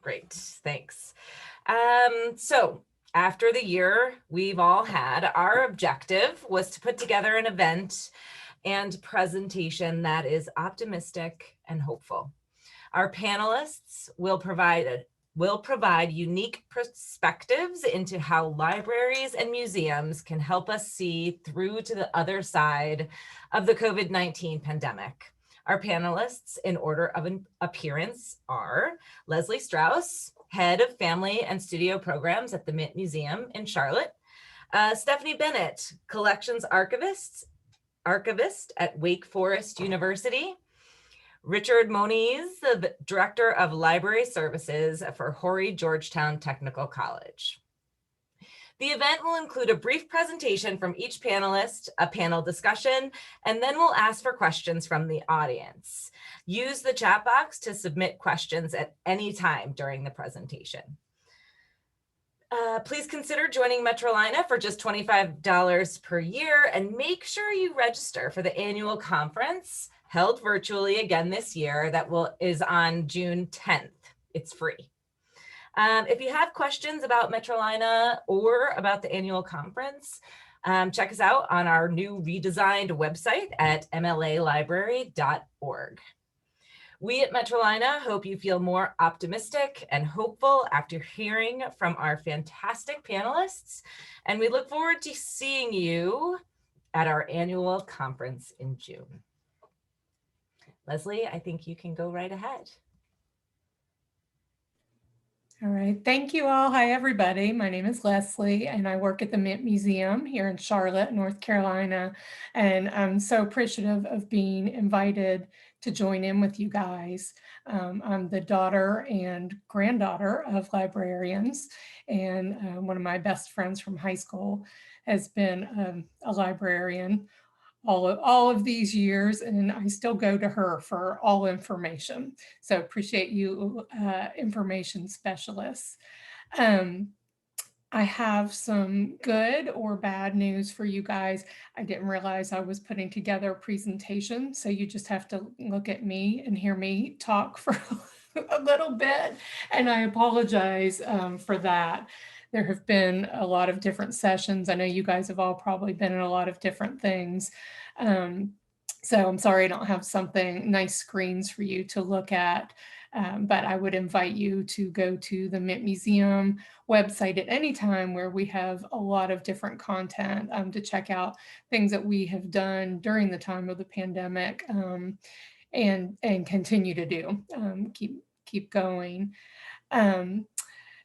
Great, thanks. So after the year we've all had, our objective was to put together an event and presentation that is optimistic and hopeful. Our panelists will provide unique perspectives into how libraries and museums can help us see through to the other side of the COVID-19 pandemic. Our panelists in order of appearance are Leslie Strauss, Head of Family and Studio Programs at the Mint Museum in Charlotte, Stephanie Bennett, Collections Archivist at Wake Forest University, Richard Moniz, the Director of Library Services for Horry-Georgetown Technical College. The event will include a brief presentation from each panelist, a panel discussion, and then we'll ask for questions from the audience. Use the chat box to submit questions at any time during the presentation. Please consider joining Metrolina for just $25 per year, and make sure you register for the annual conference held virtually again this year that is on June 10th. It's free. If you have questions about Metrolina or about the annual conference, check us out on our new redesigned website at mlalibrary.org. We at Metrolina hope you feel more optimistic and hopeful after hearing from our fantastic panelists, and we look forward to seeing you at our annual conference in June. Leslie, I think you can go right ahead. All right, thank you all. Hi, everybody. My name is Leslie, and I work at the Mint Museum here in Charlotte, North Carolina. And I'm so appreciative of being invited to join in with you guys. I'm the daughter and granddaughter of librarians, and one of my best friends from high school has been a librarian all of these years, and I still go to her for all information. So appreciate you, information specialists. I have some good or bad news for you guys. I didn't realize I was putting together a presentation, so you just have to look at me and hear me talk for a little bit, and I apologize for that. There have been a lot of different sessions. I know you guys have all probably been in a lot of different things. So I'm sorry I don't have something nice screens for you to look at, but I would invite you to go to the Mint Museum website at any time, where we have a lot of different content to check out things that we have done during the time of the pandemic, and continue to do, keep going.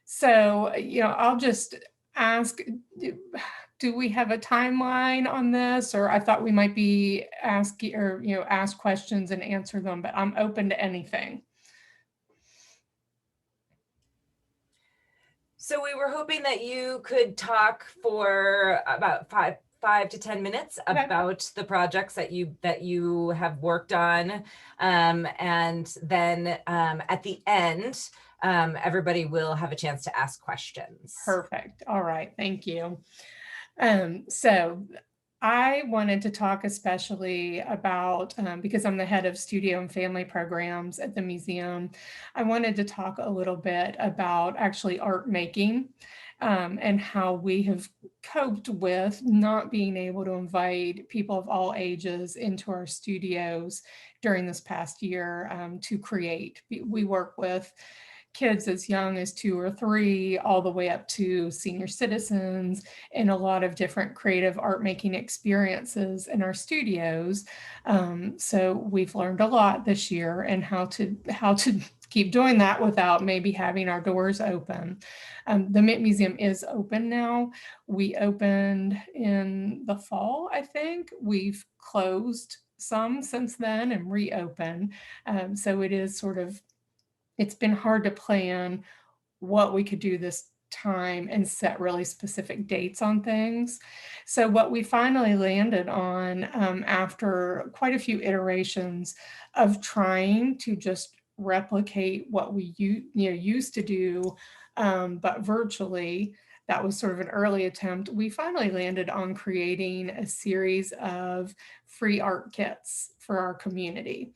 So, I'll just ask, do we have a timeline on this? Or I thought we might be asking, or, ask questions and answer them, but I'm open to anything. So we were hoping that you could talk for about five to 10 minutes about the projects that you have worked on, and then at the end, everybody will have a chance to ask questions. Perfect. All right. Thank you. So I wanted to talk especially about, because I'm the head of studio and family programs at the museum, I wanted to talk a little bit about actually art making, and how we have coped with not being able to invite people of all ages into our studios during this past year to create. We work with kids as young as 2 or 3, all the way up to senior citizens, in a lot of different creative art making experiences in our studios. So we've learned a lot this year, and how to keep doing that without maybe having our doors open. The Mint Museum is open now. We opened in the fall, I think. We've closed some since then and reopened. So it is it's been hard to plan what we could do this time and set really specific dates on things. So what we finally landed on, after quite a few iterations of trying to just replicate what we used to do, but virtually, that was sort of an early attempt. We finally landed on creating a series of free art kits for our community.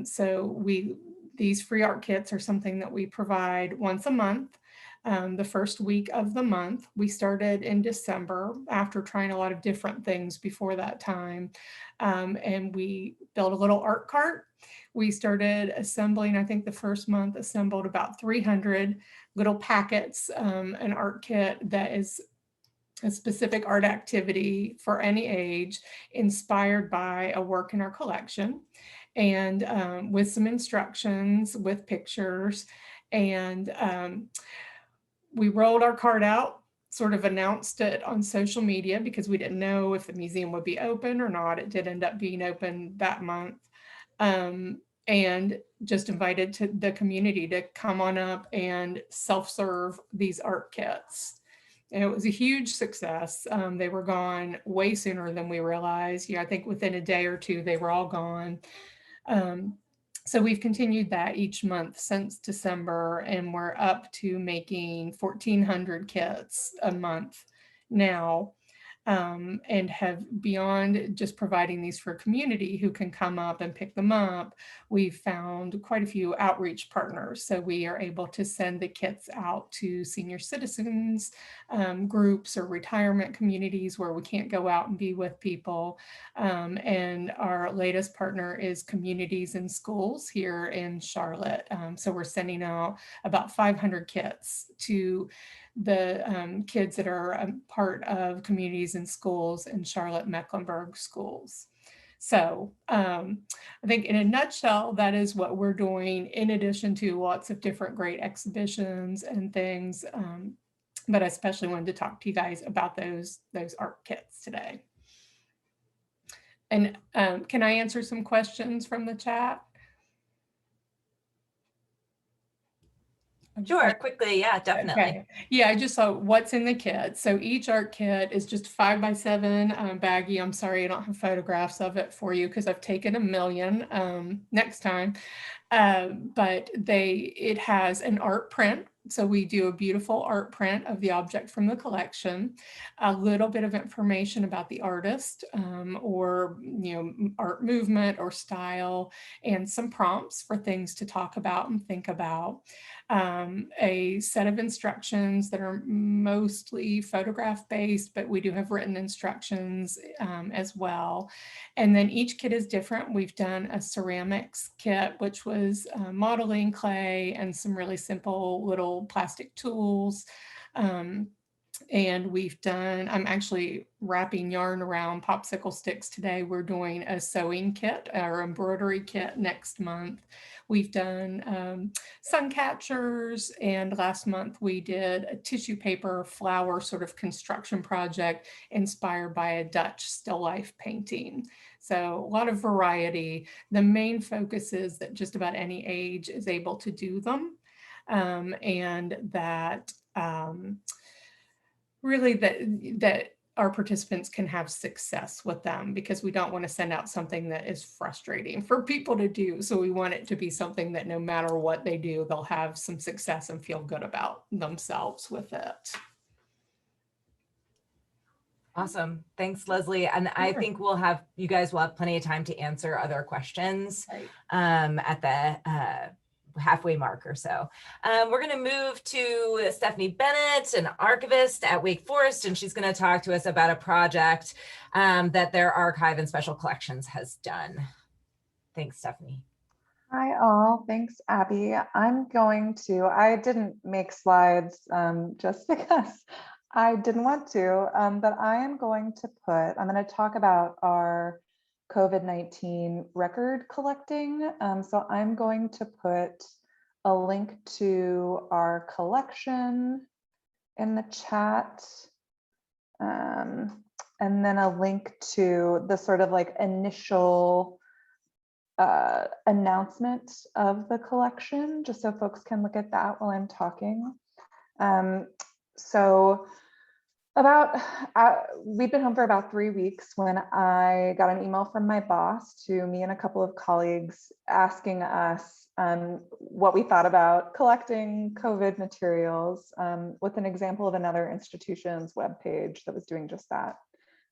So we These free art kits are something that we provide once a month. The first week of the month. We started in December after trying a lot of different things before that time. And we built a little art cart. We started assembling, I think the first month assembled about 300 little packets, an art kit that is a specific art activity for any age, inspired by a work in our collection, and with some instructions, with pictures. And we rolled our card out, sort of announced it on social media because we didn't know if the museum would be open or not. It did end up being open that month. And just invited to the community to come on up and self-serve these art kits. And it was a huge success. They were gone way sooner than we realized. I think within a day or two, they were all gone. So we've continued that each month since December, and we're up to making 1,400 kits a month now. And have, beyond just providing these for community who can come up and pick them up, we've found quite a few outreach partners. So we are able to send the kits out to senior citizens groups or retirement communities where we can't go out and be with people. And our latest partner is communities and schools here in Charlotte. So we're sending out about 500 kits to the kids that are part of communities and schools in Charlotte Mecklenburg schools. So I think in a nutshell, that is what we're doing, in addition to lots of different great exhibitions and things. But I especially wanted to talk to you guys about those art kits today. And can I answer some questions from the chat? Sure, quickly, yeah, definitely. Okay. Yeah, I just saw what's in the kit. So each art kit is just 5x7 baggie. I'm sorry, I don't have photographs of it for you because I've taken a million next time. But it has an art print. So we do a beautiful art print of the object from the collection, a little bit of information about the artist, or art movement or style, and some prompts for things to talk about and think about. A set of instructions that are mostly photograph based, but we do have written instructions as well. And then each kit is different. We've done a ceramics kit, which was modeling clay and some really simple little plastic tools. And we've done, I'm actually wrapping yarn around popsicle sticks today. We're doing a sewing kit or embroidery kit next month. We've done sun catchers, and last month we did a tissue paper flower sort of construction project inspired by a Dutch still life painting. So a lot of variety. The main focus is that just about any age is able to do them, and that really that our participants can have success with them, because we don't want to send out something that is frustrating for people to do. So we want it to be something that no matter what they do, they'll have some success and feel good about themselves with it. Awesome. Thanks, Leslie. And I think you guys will have plenty of time to answer other questions at the halfway mark or so. We're going to move to Stephanie Bennett, an archivist at Wake Forest, and she's going to talk to us about a project that their archive and special collections has done. Thanks, Stephanie. Hi all, thanks Abby. I didn't make slides just because I didn't want to, but I'm going to talk about our COVID-19 record collecting. So I'm going to put a link to our collection in the chat, and then a link to the sort of like initial announcement of the collection, just so folks can look at that while I'm talking. We've been home for about 3 weeks when I got an email from my boss to me and a couple of colleagues asking us what we thought about collecting COVID materials, with an example of another institution's webpage that was doing just that.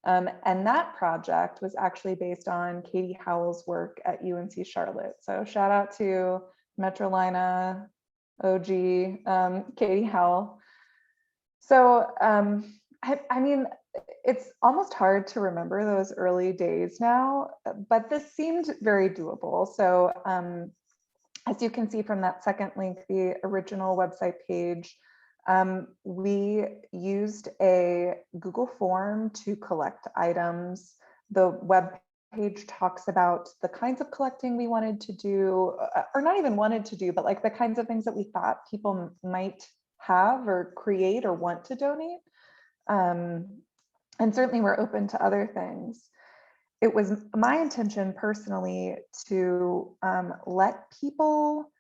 And that project was actually based on Katie Howell's work at UNC Charlotte. So shout out to Metrolina, OG, Katie Howell. So, I mean, it's almost hard to remember those early days now, but this seemed very doable. So, as you can see from that second link, the original website page, we used a Google form to collect items. The web page talks about the kinds of collecting we wanted to do, or not even wanted to do, but like the kinds of things that we thought people might have or create or want to donate. And certainly we're open to other things. It was my intention personally to let people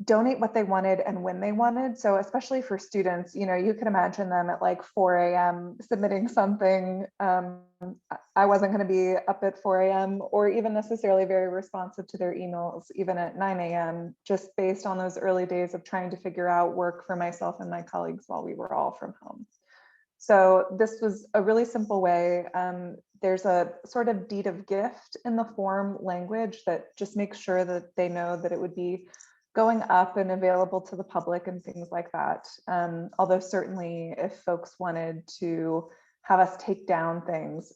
donate what they wanted and when they wanted. So especially for students, you know, you could imagine them at like 4 a.m. submitting something. I wasn't going to be up at 4 a.m. or even necessarily very responsive to their emails, even at 9 a.m., just based on those early days of trying to figure out work for myself and my colleagues while we were all from home. So this was a really simple way. There's a sort of deed of gift in the form language that just makes sure that they know that it would be going up and available to the public and things like that. Although certainly if folks wanted to have us take down things,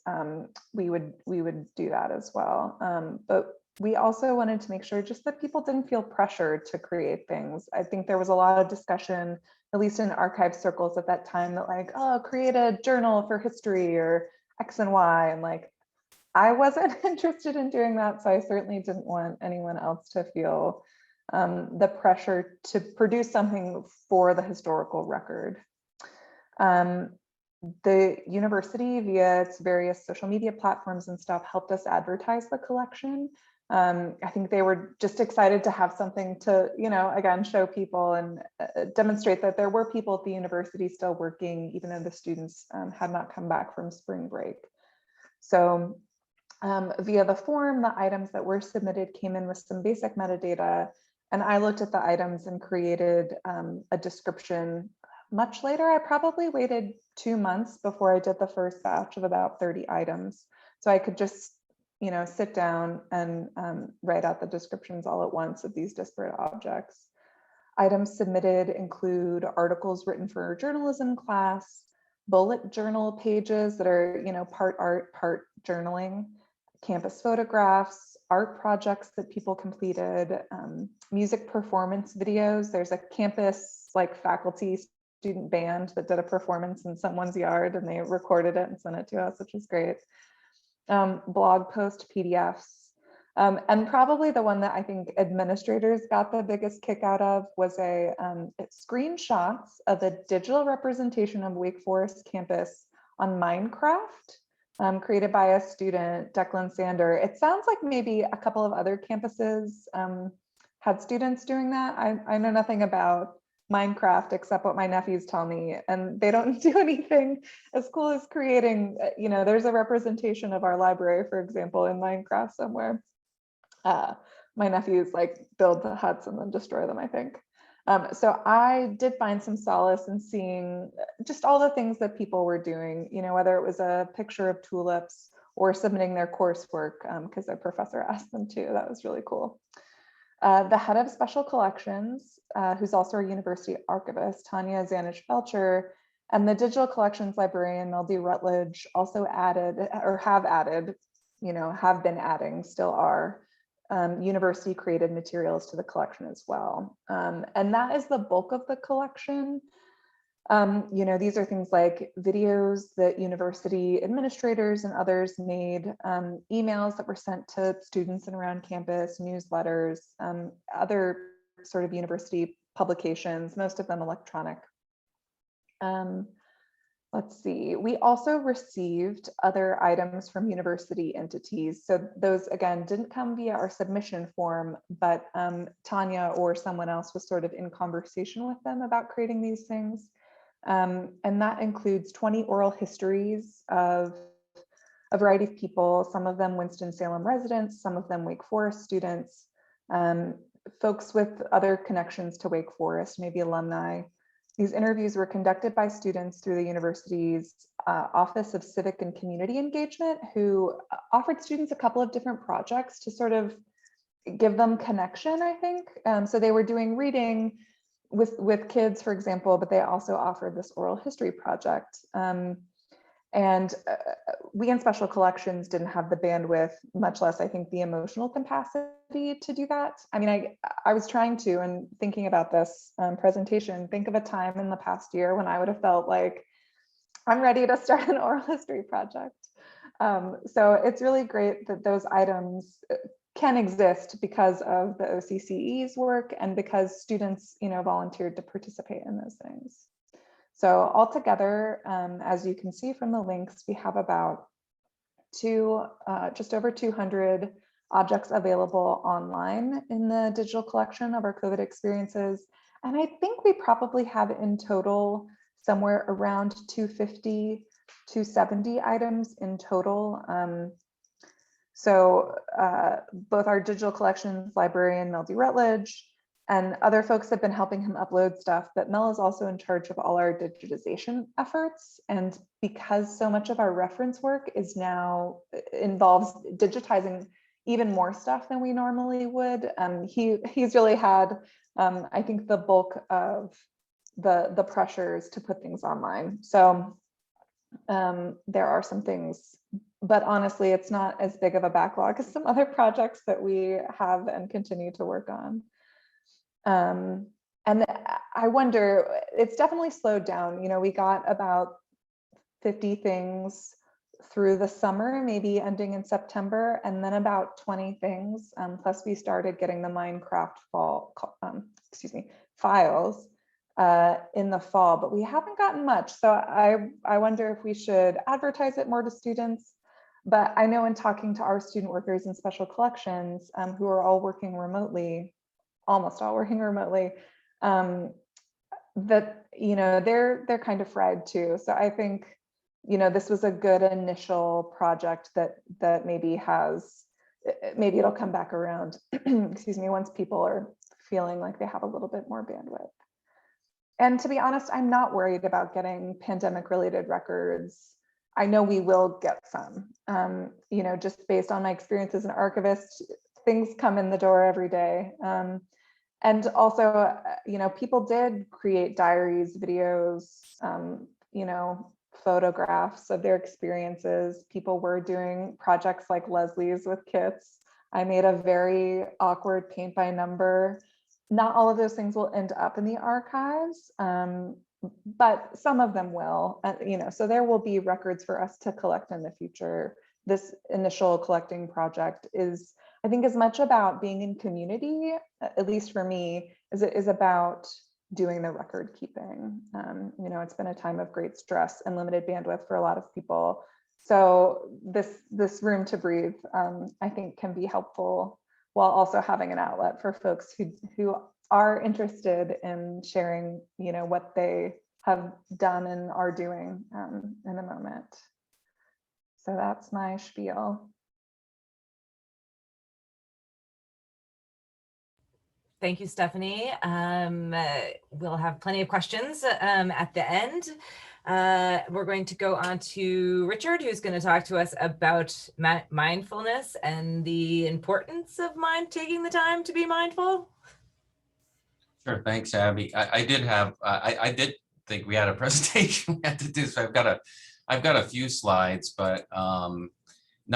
we would do that as well. But we also wanted to make sure just that people didn't feel pressured to create things. I think there was a lot of discussion, at least in archive circles at that time, that like, oh, create a journal for history or X and Y. And like, I wasn't interested in doing that. So I certainly didn't want anyone else to feel the pressure to produce something for the historical record. The university, via its various social media platforms and stuff, helped us advertise the collection. I think they were just excited to have something to, you know, again, show people and demonstrate that there were people at the university still working, even though the students had not come back from spring break. So via the form, the items that were submitted came in with some basic metadata. And I looked at the items and created a description. Much later, I probably waited 2 months before I did the first batch of about 30 items. So I could just, you know, sit down and write out the descriptions all at once of these disparate objects. Items submitted include articles written for journalism class, bullet journal pages that are, you know, part art, part journaling, campus photographs, art projects that people completed, music performance videos. There's a campus like faculty student band that did a performance in someone's yard and they recorded it and sent it to us, which was great. Blog post PDFs. And probably the one that I think administrators got the biggest kick out of was a screenshots of a digital representation of Wake Forest campus on Minecraft, created by a student, Declan Sander. It sounds like maybe a couple of other campuses had students doing that. I know nothing about Minecraft except what my nephews tell me, and they don't do anything as cool as creating, you know, there's a representation of our library, for example, in Minecraft somewhere. My nephews like build the huts and then destroy them, I think. So I did find some solace in seeing just all the things that people were doing, you know, whether it was a picture of tulips or submitting their coursework because their professor asked them to. That was really cool. The head of special collections, who's also a university archivist, Tanya Zanich-Belcher, and the digital collections librarian, Melody Rutledge, also added, or have added, you know, have been adding, still are, university created materials to the collection as well. And that is the bulk of the collection. You know, these are things like videos that university administrators and others made, emails that were sent to students and around campus, newsletters, other sort of university publications, most of them electronic. Let's see, we also received other items from university entities. So those, again, didn't come via our submission form, but Tanya or someone else was sort of in conversation with them about creating these things. And that includes 20 oral histories of a variety of people, some of them Winston-Salem residents, some of them Wake Forest students, folks with other connections to Wake Forest, maybe alumni. These interviews were conducted by students through the university's Office of Civic and Community Engagement, who offered students a couple of different projects to sort of give them connection, I think. So they were doing reading with kids, for example, but they also offered this oral history project. And we in Special Collections didn't have the bandwidth, much less, I think, the emotional capacity to do that. I mean, I was trying to, and thinking about this presentation, think of a time in the past year when I would have felt like I'm ready to start an oral history project. So it's really great that those items can exist because of the OCCE's work and because students, volunteered to participate in those things. So altogether, as you can see from the links, we have about just over 200 objects available online in the digital collection of our COVID experiences. And I think we probably have in total somewhere around 250, 270 items in total. So both our digital collections librarian, Mel D. Rutledge, and other folks have been helping him upload stuff, but Mel is also in charge of all our digitization efforts. And because so much of our reference work is now involves digitizing even more stuff than we normally would, he's really had, I think, the bulk of the pressures to put things online. So there are some things, but honestly, it's not as big of a backlog as some other projects that we have and continue to work on. And I wonder, it's definitely slowed down. We got about 50 things through the summer, maybe ending in September, and then about 20 things. Plus we started getting the Minecraft files in the fall, but we haven't gotten much. So I wonder if we should advertise it more to students. But I know in talking to our student workers in Special Collections, who are all working remotely, almost all working remotely, that they're kind of fried too. So I think this was a good initial project that maybe it'll come back around. Excuse me, once people are feeling like they have a little bit more bandwidth. And to be honest, I'm not worried about getting pandemic related records. I know we will get some. Just based on my experience as an archivist, things come in the door every day. And also, people did create diaries, videos, photographs of their experiences. People were doing projects like Leslie's with kits. I made a very awkward paint by number. Not all of those things will end up in the archives, but some of them will, so there will be records for us to collect in the future. This initial collecting project is, I think, as much about being in community, at least for me, as it is about doing the record keeping. It's been a time of great stress and limited bandwidth for a lot of people. So this room to breathe, I think, can be helpful, while also having an outlet for folks who are interested in sharing, what they have done and are doing in the moment. So that's my spiel. Thank you, Stephanie. We'll have plenty of questions at the end. We're going to go on to Richard, who's going to talk to us about mindfulness and the importance of taking the time to be mindful. Sure, thanks, Abby. I did think we had a presentation we had to do, so I've got a few slides, but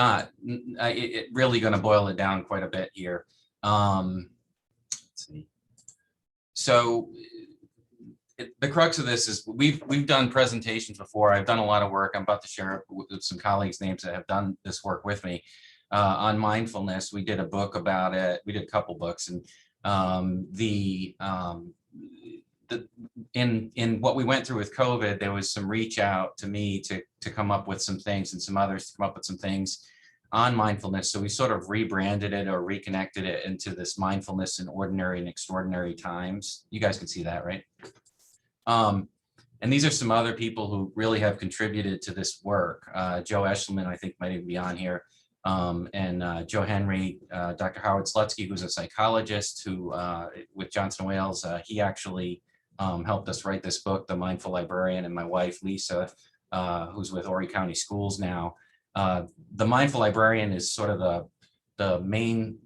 it really going to boil it down quite a bit here. Let's see. So the crux of this is we've done presentations before. I've done a lot of work. I'm about to share with some colleagues' names that have done this work with me on mindfulness. We did a book about it. We did a couple books, and in what we went through with COVID, there was some reach out to me to come up with some things, and some others to come up with some things on mindfulness. So we sort of rebranded it or reconnected it into this mindfulness in ordinary and extraordinary times. You guys can see that, right? And these are some other people who really have contributed to this work. Joe Eshelman, I think, might even be on here. And Joe Henry, Dr. Howard Slutsky, who's a psychologist who, with Johnson Wales, he actually helped us write this book, The Mindful Librarian, and my wife, Lisa, who's with Horry County Schools now. The Mindful Librarian is sort of the main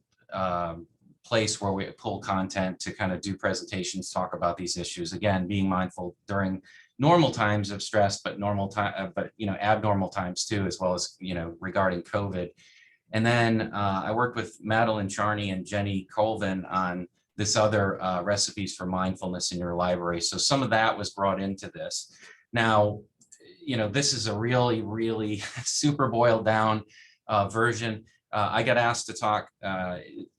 place where we pull content to kind of do presentations, talk about these issues. Again, being mindful during normal times of stress, but abnormal times too, as well as, regarding COVID. And then I worked with Madeline Charney and Jenny Colvin on this other recipes for mindfulness in your library. So some of that was brought into this. Now, this is a really, really super boiled down version. I got asked to talk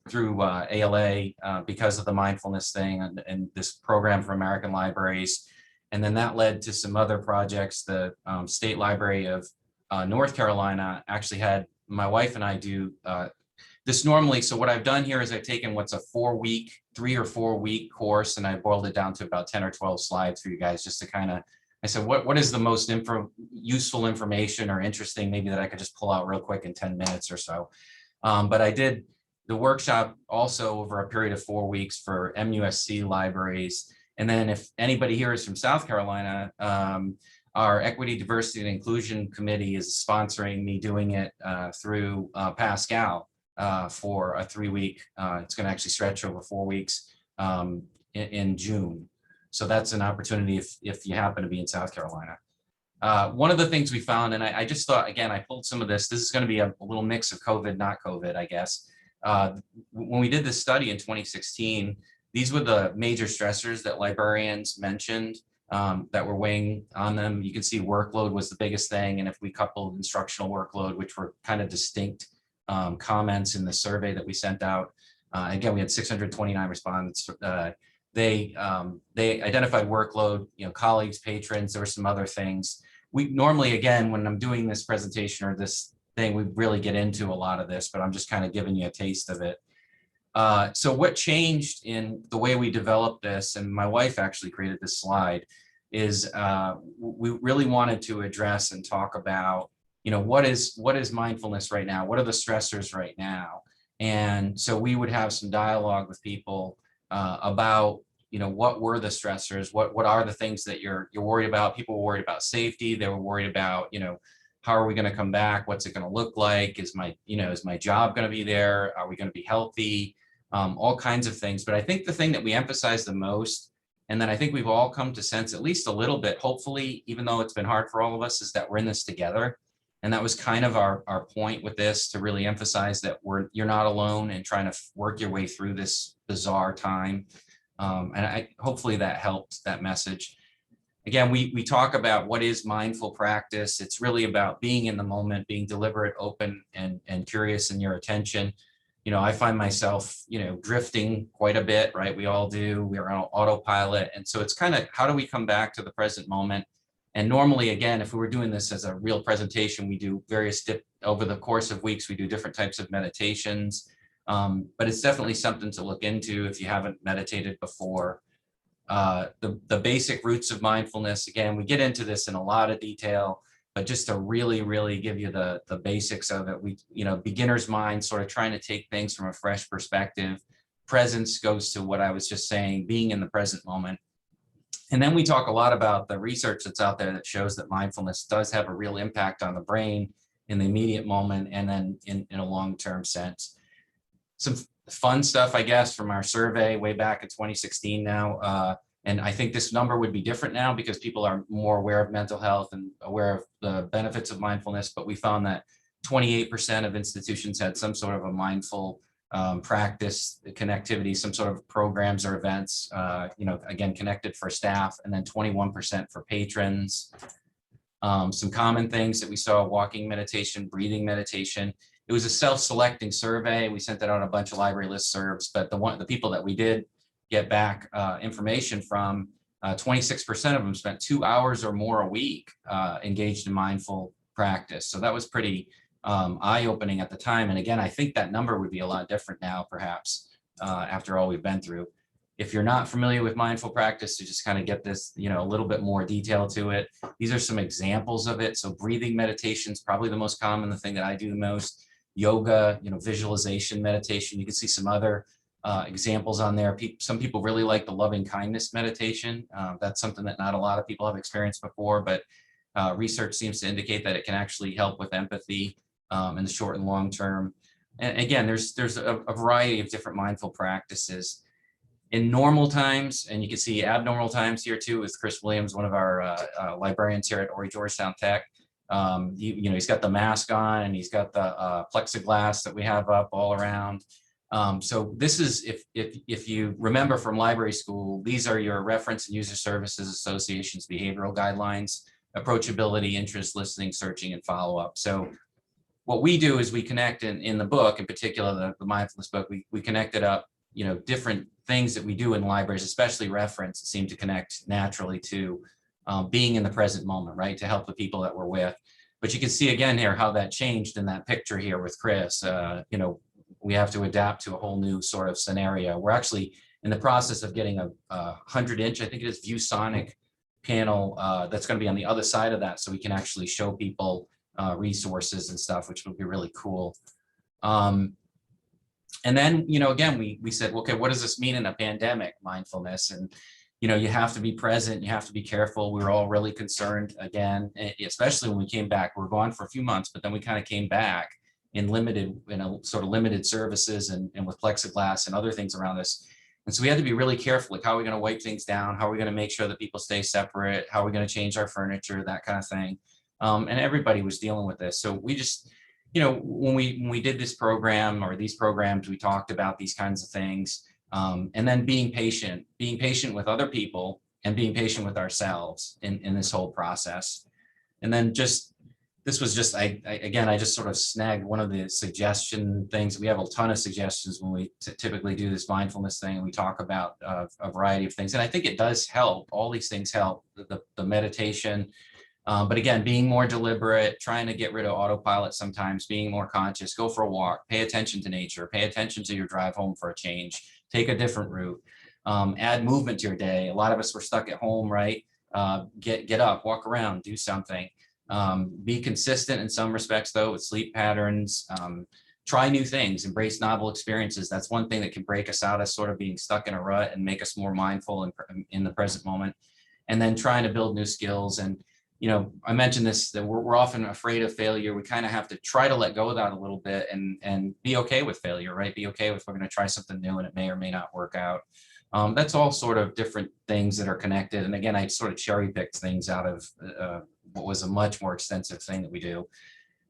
through ALA because of the mindfulness thing and this program for American libraries. And then that led to some other projects. The State Library of North Carolina actually had my wife and I do this normally. So what I've done here is I've taken what's a 3 or 4 week course, and I boiled it down to about 10 or 12 slides for you guys, just to kind of, I said, what is the most useful information or interesting maybe that I could just pull out real quick in 10 minutes or so. But I did the workshop also over a period of 4 weeks for MUSC libraries. And then if anybody here is from South Carolina, our Equity, Diversity, and Inclusion Committee is sponsoring me doing it through Pascal for a 3 week. It's going to actually stretch over 4 weeks in June. So that's an opportunity if you happen to be in South Carolina. One of the things we found, and I just thought, again, I pulled some of this. This is going to be a little mix of COVID, not COVID, I guess. When we did this study in 2016, these were the major stressors that librarians mentioned that were weighing on them. You can see workload was the biggest thing. And if we coupled instructional workload, which were kind of distinct comments in the survey that we sent out, again, we had 629 respondents. They identified workload, colleagues, patrons, there were some other things. We normally, again, when I'm doing this presentation or this thing, we really get into a lot of this, but I'm just kind of giving you a taste of it. So what changed in the way we developed this, and my wife actually created this slide, is we really wanted to address and talk about, what is mindfulness right now? What are the stressors right now? And so we would have some dialogue with people about, what were the stressors? What are the things that you're worried about? People were worried about safety. They were worried about, how are we going to come back? What's it going to look like? Is my job going to be there? Are we going to be healthy? All kinds of things. But I think the thing that we emphasize the most, and that I think we've all come to sense at least a little bit, hopefully, even though it's been hard for all of us, is that we're in this together. And that was kind of our point with this, to really emphasize that you're not alone and trying to work your way through this bizarre time. And hopefully that helped, that message. Again, we talk about what is mindful practice. It's really about being in the moment, being deliberate, open, and curious in your attention. I find myself, drifting quite a bit, right? We all do. We're on autopilot. And so it's kind of, how do we come back to the present moment? And normally, again, if we were doing this as a real presentation, we do over the course of weeks, we do different types of meditations. But it's definitely something to look into if you haven't meditated before. The basic roots of mindfulness, again, we get into this in a lot of detail, but just to really, really give you the basics of it, beginner's mind, sort of trying to take things from a fresh perspective. Presence goes to what I was just saying, being in the present moment. And then we talk a lot about the research that's out there that shows that mindfulness does have a real impact on the brain in the immediate moment and then in a long-term sense. Some fun stuff, I guess, from our survey way back in 2016 now. And I think this number would be different now because people are more aware of mental health and aware of the benefits of mindfulness. But we found that 28% of institutions had some sort of a mindful practice connectivity, some sort of programs or events, again, connected for staff, and then 21% for patrons. Some common things that we saw: walking meditation, breathing meditation. It was a self-selecting survey. We sent that out on a bunch of library listservs, but the people that we did get back information from, 26% of them spent 2 hours or more a week engaged in mindful practice. So that was pretty eye-opening at the time. And again, I think that number would be a lot different now, perhaps, after all we've been through. If you're not familiar with mindful practice, to just kind of get this, a little bit more detail to it. These are some examples of it. So breathing meditation is probably the most common, the thing that I do the most. Yoga, visualization meditation. You can see some other examples on there. Some people really like the loving kindness meditation. That's something that not a lot of people have experienced before, but research seems to indicate that it can actually help with empathy in the short and long term. And again, there's a variety of different mindful practices. In normal times, and you can see abnormal times here too with Chris Williams, one of our librarians here at Horry-Georgetown Tech. He's got the mask on and he's got the plexiglass that we have up all around. So this is, if you remember from library school, these are your Reference and User Services Association's behavioral guidelines: approachability, interest, listening, searching, and follow-up. So what we do is we connect in the book, in particular, the mindfulness book, we connected up, different things that we do in libraries, especially reference, seem to connect naturally to being in the present moment, right? To help the people that we're with. But you can see again here how that changed in that picture here with Chris. We have to adapt to a whole new sort of scenario. We're actually in the process of getting a 100-inch, I think it is, ViewSonic panel that's going to be on the other side of that, so we can actually show people resources and stuff, which will be really cool. And then, again, we said, okay, what does this mean in a pandemic, mindfulness? And, you have to be present, you have to be careful. We were all really concerned again, especially when we came back. We were gone for a few months, but then we kind of came back in sort of limited services and with plexiglass and other things around us. And so we had to be really careful, like how are we going to wipe things down? How are we going to make sure that people stay separate? How are we going to change our furniture, that kind of thing. And everybody was dealing with this. So we just, when we did this program or these programs, we talked about these kinds of things. And then being patient with other people and being patient with ourselves in this whole process. And then this was just, I just sort of snagged one of the suggestion things. We have a ton of suggestions when we typically do this mindfulness thing, and we talk about a variety of things. And I think it does help. All these things help, the meditation. But again, being more deliberate, trying to get rid of autopilot sometimes, being more conscious, go for a walk, pay attention to nature, pay attention to your drive home for a change, take a different route, add movement to your day. A lot of us were stuck at home, right? Get up, walk around, do something. Be consistent in some respects though with sleep patterns, try new things, embrace novel experiences. That's one thing that can break us out of sort of being stuck in a rut and make us more mindful in the present moment. And then trying to build new skills. And I mentioned this, that we're often afraid of failure. We kind of have to try to let go of that a little bit and be okay with failure, right? Be okay with we're going to try something new and it may or may not work out. That's all sort of different things that are connected. And again, I sort of cherry picked things out of what was a much more extensive thing that we do.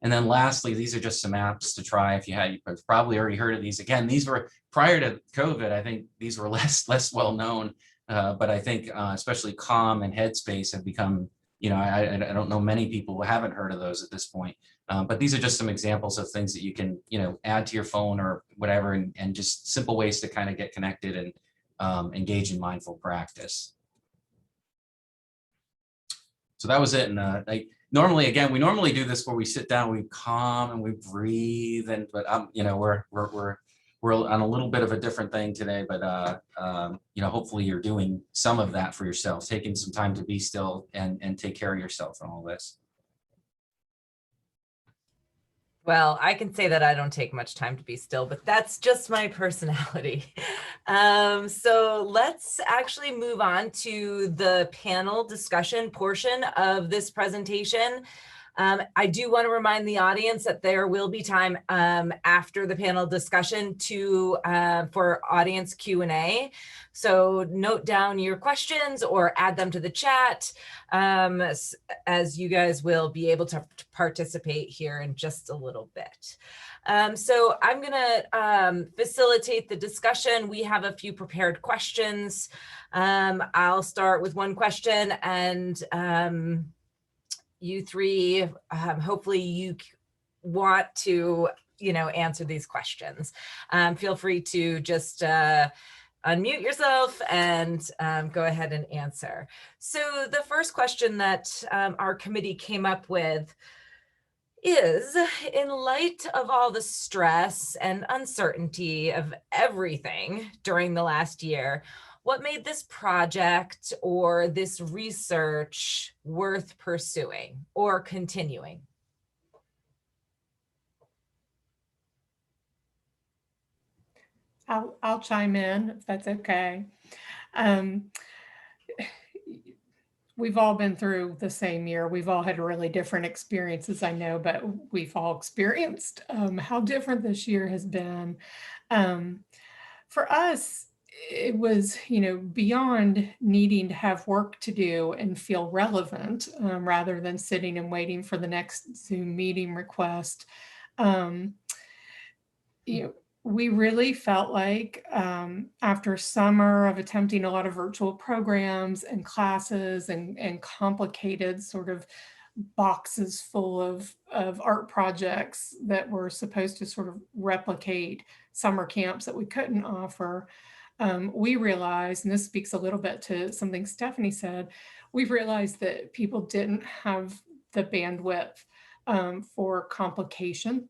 And then lastly, these are just some apps to try. If you've probably already heard of these. Again, these were prior to COVID. I think these were less well known, but I think especially Calm and Headspace have become, I don't know many people who haven't heard of those at this point. But these are just some examples of things that you can, add to your phone or whatever, and just simple ways to kind of get connected and engage in mindful practice. So that was it. And we normally do this where we sit down, we calm and we breathe, but we're on a little bit of a different thing today, but hopefully you're doing some of that for yourself, taking some time to be still and take care of yourself and all this. Well, I can say that I don't take much time to be still, but that's just my personality. So let's actually move on to the panel discussion portion of this presentation. I do want to remind the audience that there will be time after the panel discussion for audience Q&A. So note down your questions or add them to the chat as you guys will be able to participate here in just a little bit. So I'm going to facilitate the discussion. We have a few prepared questions. I'll start with one question, and you three, hopefully you want to, answer these questions. Feel free to just unmute yourself and go ahead and answer. So the first question that our committee came up with is, in light of all the stress and uncertainty of everything during the last year, what made this project or this research worth pursuing or continuing? I'll chime in if that's okay. we've all been through the same year. We've all had really different experiences, I know, but we've all experienced how different this year has been. Um, for us, it was, beyond needing to have work to do and feel relevant, rather than sitting and waiting for the next Zoom meeting request. Um, we really felt like, after a summer of attempting a lot of virtual programs and classes and complicated sort of boxes full of art projects that were supposed to sort of replicate summer camps that we couldn't offer, we realized, and this speaks a little bit to something Stephanie said, we realized that people didn't have the bandwidth for complication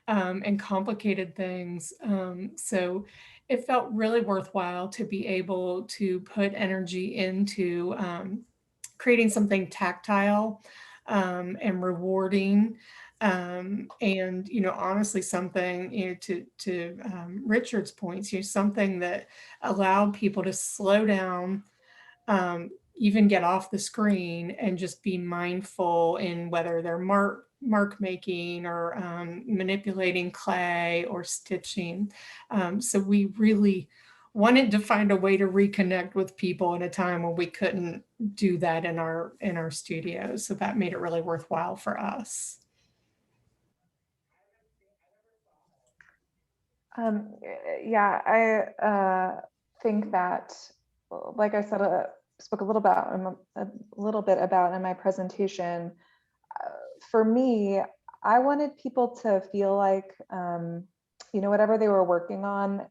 and complicated things. So it felt really worthwhile to be able to put energy into creating something tactile and rewarding. And honestly, something to Richard's points, something that allowed people to slow down, even get off the screen and just be mindful in whether they're mark making or manipulating clay or stitching. So we really wanted to find a way to reconnect with people in a time when we couldn't do that in our studios. So that made it really worthwhile for us. Yeah, I think that, like I said, spoke a little bit about in my presentation. For me, I wanted people to feel like, whatever they were working on,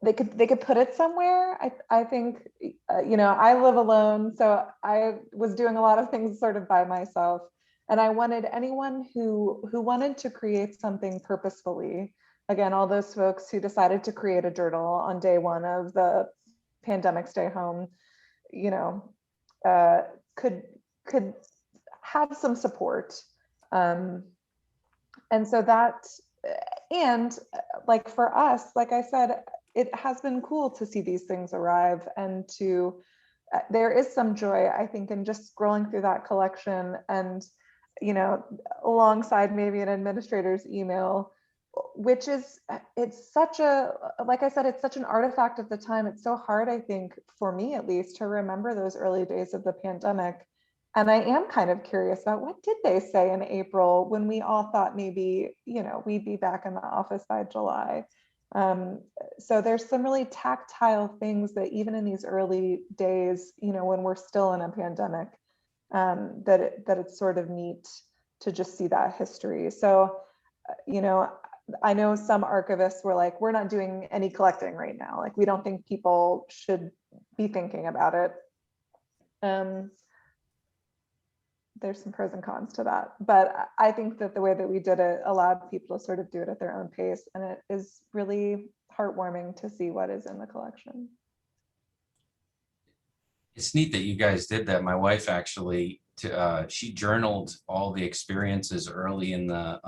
they could put it somewhere. I think, I live alone, so I was doing a lot of things sort of by myself, and I wanted anyone who wanted to create something purposefully. Again, all those folks who decided to create a journal on day one of the pandemic stay home, could have some support. And so that, and like for us, like I said, it has been cool to see these things arrive, and there is some joy, I think, in just scrolling through that collection and, alongside maybe an administrator's email, which is, like I said, it's such an artifact of the time. It's so hard, I think, for me at least, to remember those early days of the pandemic. And I am kind of curious about, what did they say in April when we all thought maybe, we'd be back in the office by July. So there's some really tactile things that even in these early days, when we're still in a pandemic, that it's sort of neat to just see that history. So, I know some archivists were like, we're not doing any collecting right now. Like, we don't think people should be thinking about it. There's some pros and cons to that, but I think that the way that we did it allowed people to sort of do it at their own pace, and it is really heartwarming to see what is in the collection. It's neat that you guys did that. My wife actually, she journaled all the experiences early in the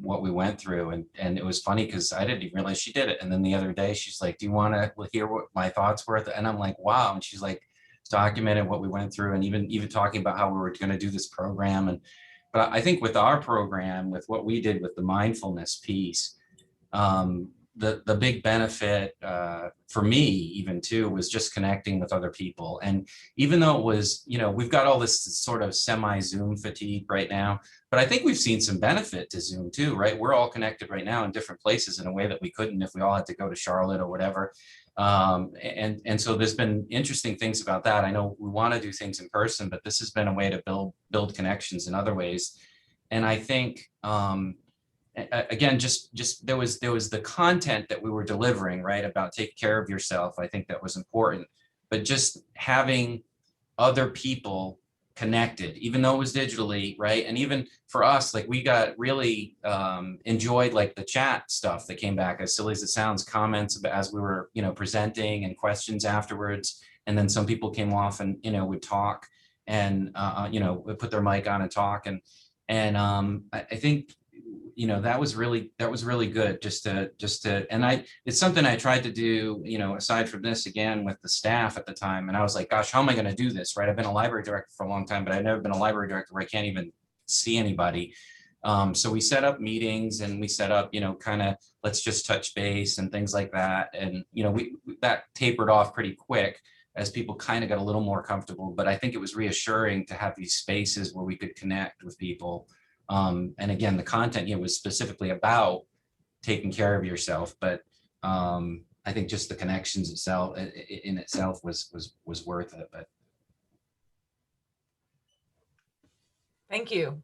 what we went through, and it was funny because I didn't even realize she did it. And then the other day she's like, "Do you want to hear what my thoughts were?" And I'm like, "Wow!" And she's like, documented what we went through, and even talking about how we were going to do this program. But I think with our program, with what we did with the mindfulness piece, the big benefit for me even too was just connecting with other people. And even though it was, we've got all this sort of semi-Zoom fatigue right now, but I think we've seen some benefit to Zoom too, right? We're all connected right now in different places in a way that we couldn't if we all had to go to Charlotte or whatever. And so there's been interesting things about that. I know we want to do things in person, but this has been a way to build connections in other ways. And I think, again, just there was the content that we were delivering, right, about take care of yourself. I think that was important, but just having other people connected, even though it was digitally, right? And even for us, like, we got really enjoyed like the chat stuff that came back, as silly as it sounds, comments about, as we were, presenting, and questions afterwards. And then some people came off and, would talk and, would put their mic on and talk. And I think you know, that was really good just to, and it's something I tried to do, you know, aside from this, again, with the staff at the time. And I was like, gosh, how am I going to do this? Right. I've been a library director for a long time, but I've never been a library director where I can't even see anybody. So we set up meetings and we set up, you know, kind of, let's just touch base and things like that. And, you know, that tapered off pretty quick as people kind of got a little more comfortable. But I think it was reassuring to have these spaces where we could connect with people. And again, the content, you know, was specifically about taking care of yourself, but I think just the connections itself in itself was worth it. But thank you.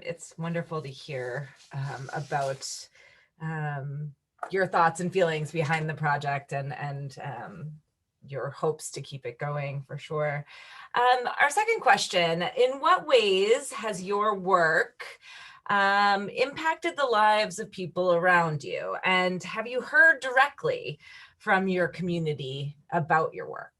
It's wonderful to hear about your thoughts and feelings behind the project and your hopes to keep it going, for sure. Our second question, in what ways has your work impacted the lives of people around you? And have you heard directly from your community about your work?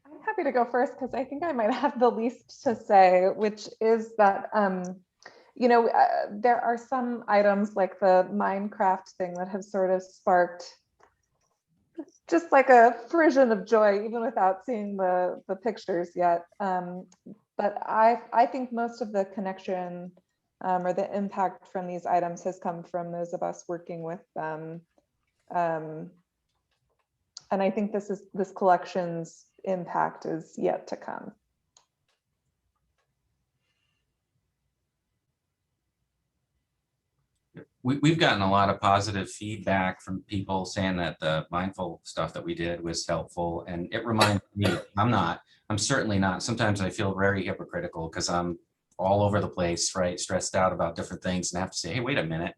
I'm happy to go first because I think I might have the least to say, which is that, you know, there are some items like the Minecraft thing that have sort of sparked just like a frisson of joy, even without seeing the pictures yet. But I think most of the connection or the impact from these items has come from those of us working with them. And I think this collection's impact is yet to come. we've gotten a lot of positive feedback from people saying that the mindful stuff that we did was helpful. And it reminds me, I'm certainly not. Sometimes I feel very hypocritical because I'm all over the place, right? Stressed out about different things and have to say, hey, wait a minute,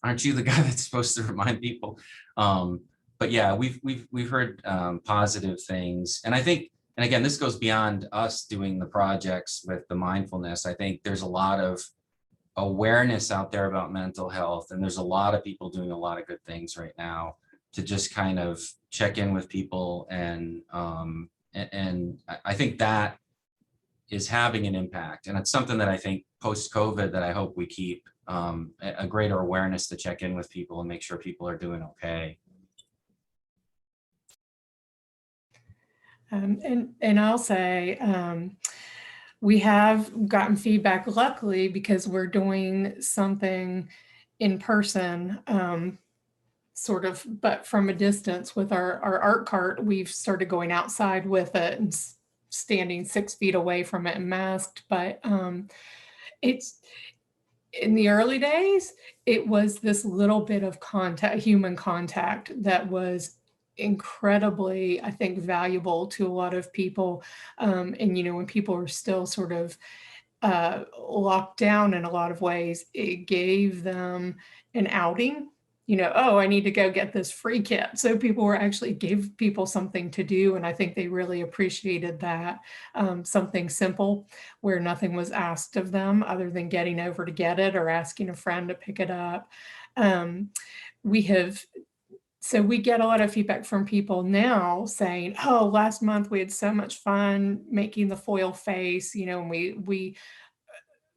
aren't you the guy that's supposed to remind people? But yeah, we've heard positive things. And I think, and again, this goes beyond us doing the projects with the mindfulness. I think there's a lot of awareness out there about mental health, and there's a lot of people doing a lot of good things right now to just kind of check in with people, and I think that is having an impact, and it's something that I think post-COVID that I hope we keep a greater awareness to check in with people and make sure people are doing okay. And I'll say, we have gotten feedback, luckily, because we're doing something in person, sort of, but from a distance with our art cart. We've started going outside with it and standing 6 feet away from it and masked. But it's, in the early days, it was this little bit of contact, human contact, that was incredibly, I think, valuable to a lot of people. And, you know, when people are still sort of locked down in a lot of ways, it gave them an outing. You know, oh, I need to go get this free kit. So people were actually gave people something to do. And I think they really appreciated that. Something simple where nothing was asked of them other than getting over to get it or asking a friend to pick it up. So we get a lot of feedback from people now saying, oh, last month we had so much fun making the foil face, you know, and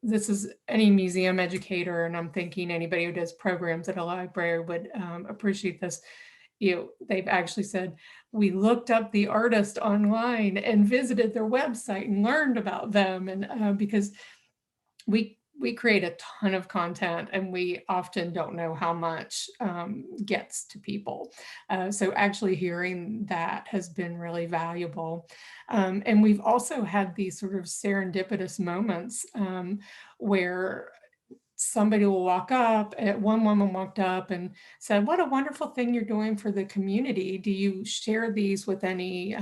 this is any museum educator, and I'm thinking anybody who does programs at a library would appreciate this. You know, they've actually said, we looked up the artist online and visited their website and learned about them. And because we create a ton of content and we often don't know how much gets to people. So actually hearing that has been really valuable. And we've also had these sort of serendipitous moments where somebody will walk up. One woman walked up and said, what a wonderful thing you're doing for the community. Do you share these with any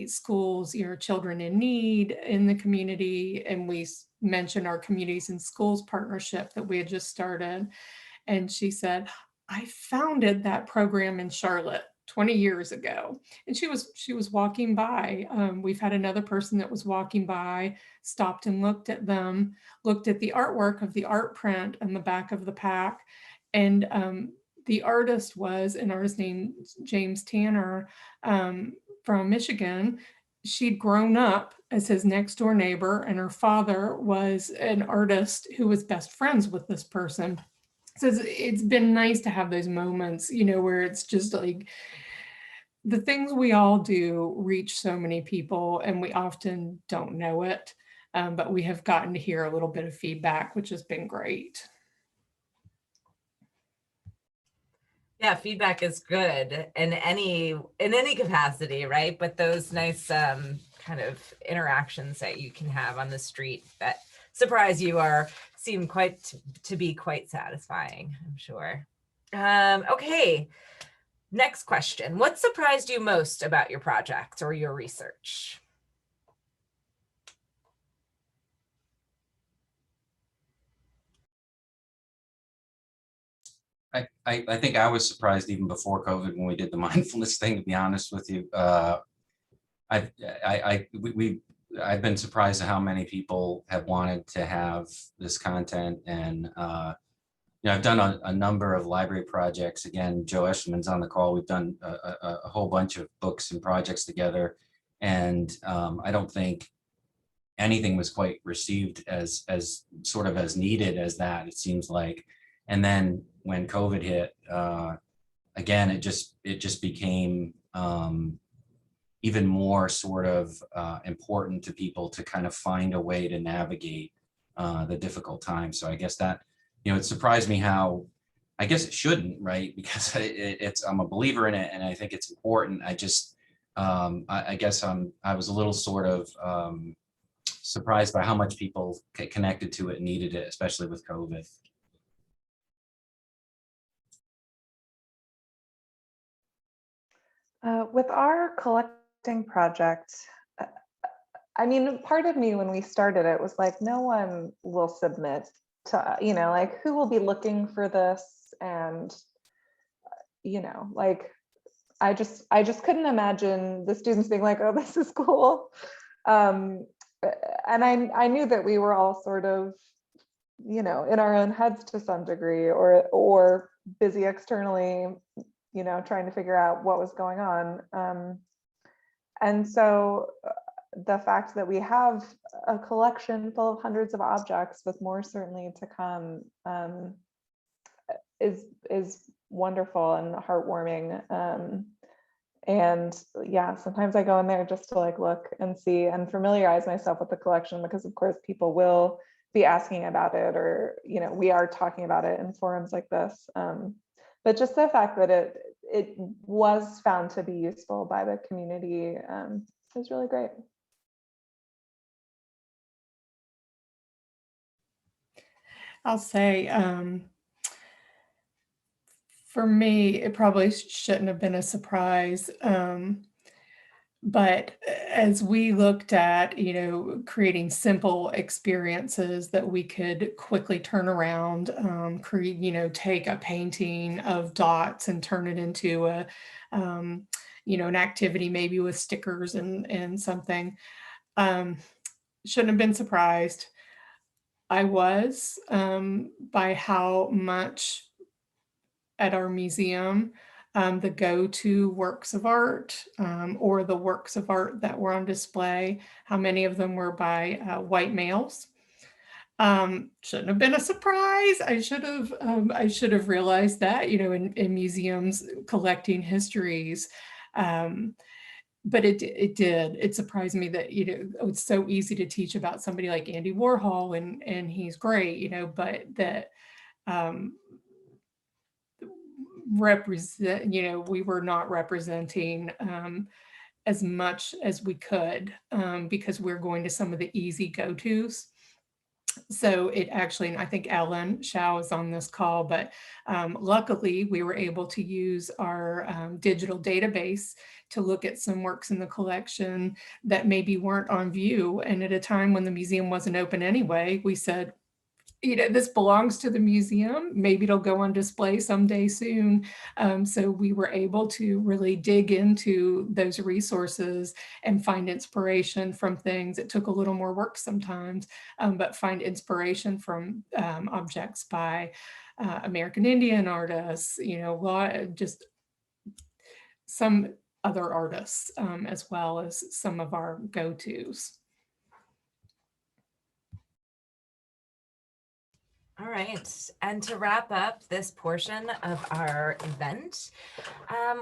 schools, your children in need in the community? And we mentioned our Communities and Schools partnership that we had just started. And she said, I founded that program in Charlotte 20 years ago. And she was walking by. We've had another person that was walking by, stopped and looked at them, looked at the artwork of the art print on the back of the pack. And the artist was an artist named James Tanner, from Michigan. She'd grown up as his next door neighbor, and her father was an artist who was best friends with this person. So it's been nice to have those moments, where it's just like the things we all do reach so many people and we often don't know it. But we have gotten to hear a little bit of feedback, which has been great. Yeah, feedback is good in any capacity, right? But those nice kind of interactions that you can have on the street that surprise you seem quite to be quite satisfying, I'm sure. Okay, next question. What surprised you most about your project or your research? I think I was surprised even before COVID when we did the mindfulness thing, to be honest with you. I've been surprised at how many people have wanted to have this content, and I've done a number of library projects. Again, Joe Eshelman's on the call. We've done a whole bunch of books and projects together, and I don't think anything was quite received as sort of as needed as that, it seems like. And then when COVID hit, again, it just became even more sort of important to people to kind of find a way to navigate the difficult times. So I guess that, it surprised me how, I guess it shouldn't, right? Because I'm a believer in it and I think it's important. I just, I guess I was a little sort of surprised by how much people connected to it and needed it, especially with COVID. With our collecting project, I mean, part of me when we started it was like, no one will submit to, like who will be looking for this? And, like, I just couldn't imagine the students being like, oh, this is cool. And I knew that we were all sort of, in our own heads to some degree, or busy externally, trying to figure out what was going on. And so the fact that we have a collection full of hundreds of objects with more certainly to come is wonderful and heartwarming. And yeah, sometimes I go in there just to like look and see and familiarize myself with the collection, because of course people will be asking about it, or we are talking about it in forums like this. But just the fact that it was found to be useful by the community is really great. I'll say, for me, it probably shouldn't have been a surprise. But as we looked at, creating simple experiences that we could quickly turn around, take a painting of dots and turn it into an activity, maybe with stickers and something, shouldn't have been surprised. I was by how much at our museum the go-to works of art, or the works of art that were on display, how many of them were by white males. Shouldn't have been a surprise. I should have realized that, in museums collecting histories. But it did. It surprised me that, it's so easy to teach about somebody like Andy Warhol, and he's great, but that we were not representing as much as we could, because we're going to some of the easy go-tos. So it actually, and I think Ellen Shao is on this call, but luckily we were able to use our digital database to look at some works in the collection that maybe weren't on view. And at a time when the museum wasn't open anyway, we said, this belongs to the museum. Maybe it'll go on display someday soon. So we were able to really dig into those resources and find inspiration from things. It took a little more work sometimes, but find inspiration from objects by American Indian artists, just some other artists, as well as some of our go-tos. All right, and to wrap up this portion of our event,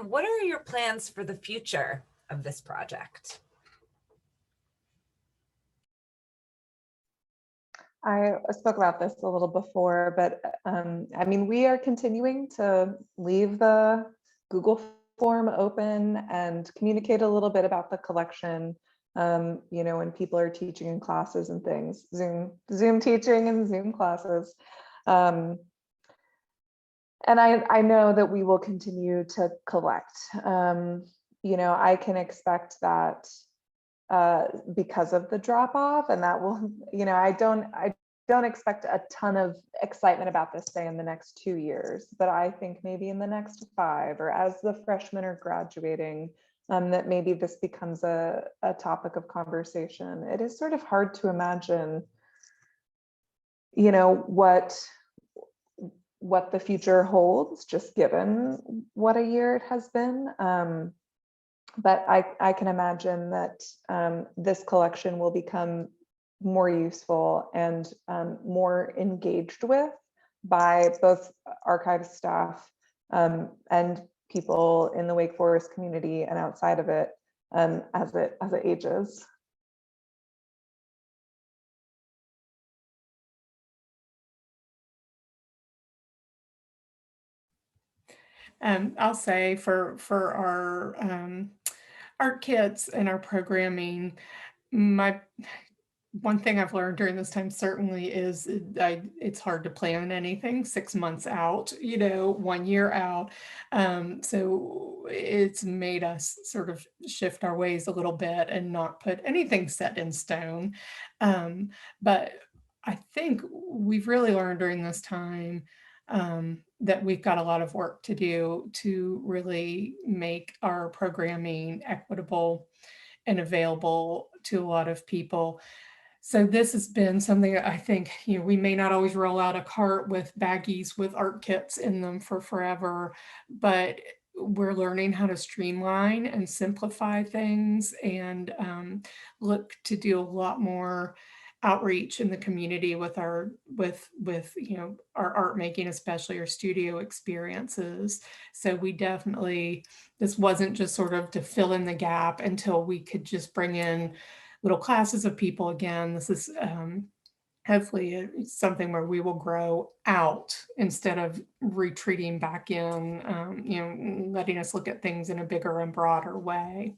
what are your plans for the future of this project? I spoke about this a little before, but I mean, we are continuing to leave the Google form open and communicate a little bit about the collection. You know, when people are teaching in classes and things, Zoom teaching and Zoom classes. And I know that we will continue to collect. You know, I can expect that because of the drop off, and that will, you know, I don't expect a ton of excitement about this, say, in the next 2 years, but I think maybe in the next 5, or as the freshmen are graduating, that maybe this becomes a topic of conversation. It is sort of hard to imagine, you know, what the future holds, just given what a year it has been. But I can imagine that this collection will become more useful and more engaged with by both archive staff and people in the Wake Forest community and outside of it as it ages. I'll say for our art kits and our programming, one thing I've learned during this time certainly is it's hard to plan anything 6 months out, you know, 1 year out. So it's made us sort of shift our ways a little bit and not put anything set in stone. But I think we've really learned during this time that we've got a lot of work to do to really make our programming equitable and available to a lot of people. So this has been something that I think, you know, we may not always roll out a cart with baggies with art kits in them for forever, but we're learning how to streamline and simplify things and look to do a lot more outreach in the community with our you know, our art making, especially our studio experiences. So we definitely, this wasn't just sort of to fill in the gap until we could just bring in little classes of people again. This is hopefully something where we will grow out instead of retreating back in, you know, letting us look at things in a bigger and broader way.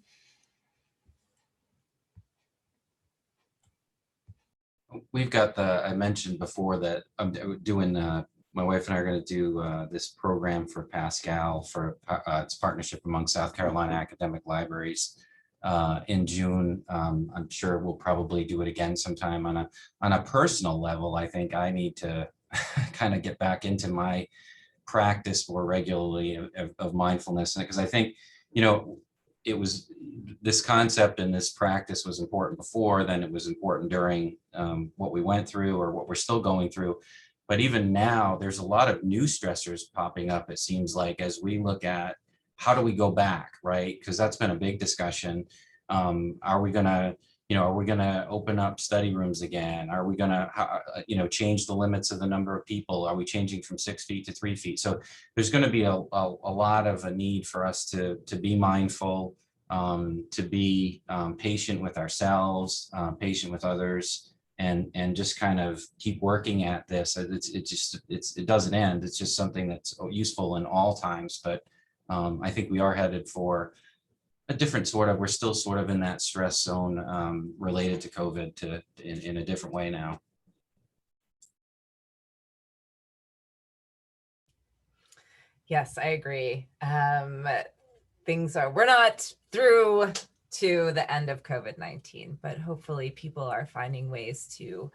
We've got I mentioned before that I'm doing, my wife and I are going to do this program for Pascal for its partnership among South Carolina academic libraries in June. I'm sure we'll probably do it again sometime on a personal level. I think I need to kind of get back into my practice more regularly of mindfulness, because I think, you know, it was this concept and this practice was important before, then it was important during what we went through or what we're still going through. But even now, there's a lot of new stressors popping up, it seems like, as we look at how do we go back, right? Because that's been a big discussion. Are we gonna, you know, are we gonna open up study rooms again? Are we gonna, you know, change the limits of the number of people? Are we changing from 6 feet to 3 feet? So there's going to be a lot of a need for us to be mindful, to be patient with ourselves, patient with others, and just kind of keep working at this. It doesn't end. It's just something that's useful in all times. But I think we are headed for a different sort of, we're still sort of in that stress zone related to COVID in a different way now. Yes, I agree. We're not through to the end of COVID-19, but hopefully people are finding ways to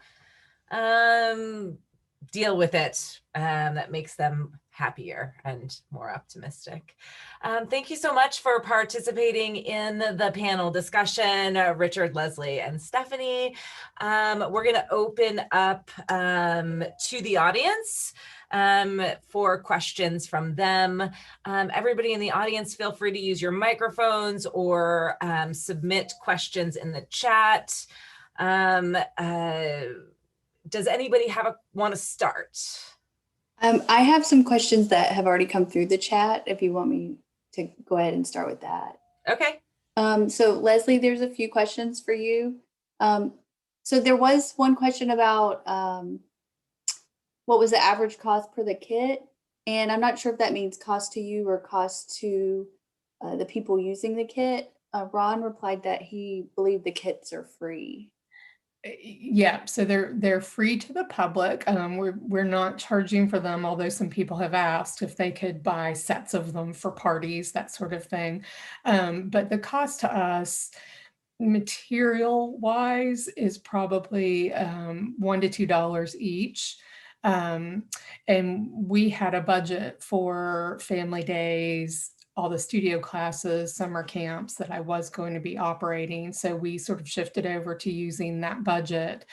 deal with it that makes them happier and more optimistic. Thank you so much for participating in the panel discussion, Richard, Leslie, and Stephanie. We're going to open up to the audience for questions from them. Everybody in the audience, feel free to use your microphones or does anybody want to start? I have some questions that have already come through the chat, if you want me to go ahead and start with that. Okay. So Leslie, there's a few questions for you. So there was one question about what was the average cost per the kit? And I'm not sure if that means cost to you or cost to the people using the kit. Ron replied that he believed the kits are free. Yeah, so they're free to the public. We're not charging for them, although some people have asked if they could buy sets of them for parties, that sort of thing. But the cost to us, material wise, is probably $1 to $2 each. And we had a budget for family days, all the studio classes, summer camps that I was going to be operating. So we sort of shifted over to using that budget